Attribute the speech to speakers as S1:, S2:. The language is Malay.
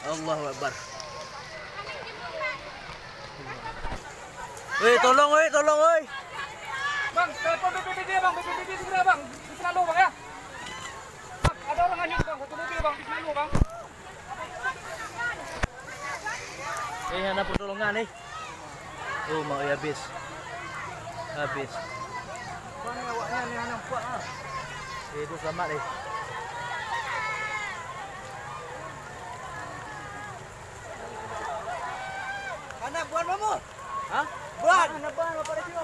S1: Allahu Akbar. Tolong tolong
S2: Bang, telepon BPBD bang, BPBD segera bang, di Sinalu bang ya. Bang, ada orang hanyut bang, satu mobil bang, di Sinalu bang.
S1: Hanap pertolongan Oh, mau habis. Habis.
S2: Bang, ni awaknya ni anak kuat ah.
S1: Itu selamat
S2: Anak buat mamu.
S1: Hah?
S2: Buat. Anak buat apa dia?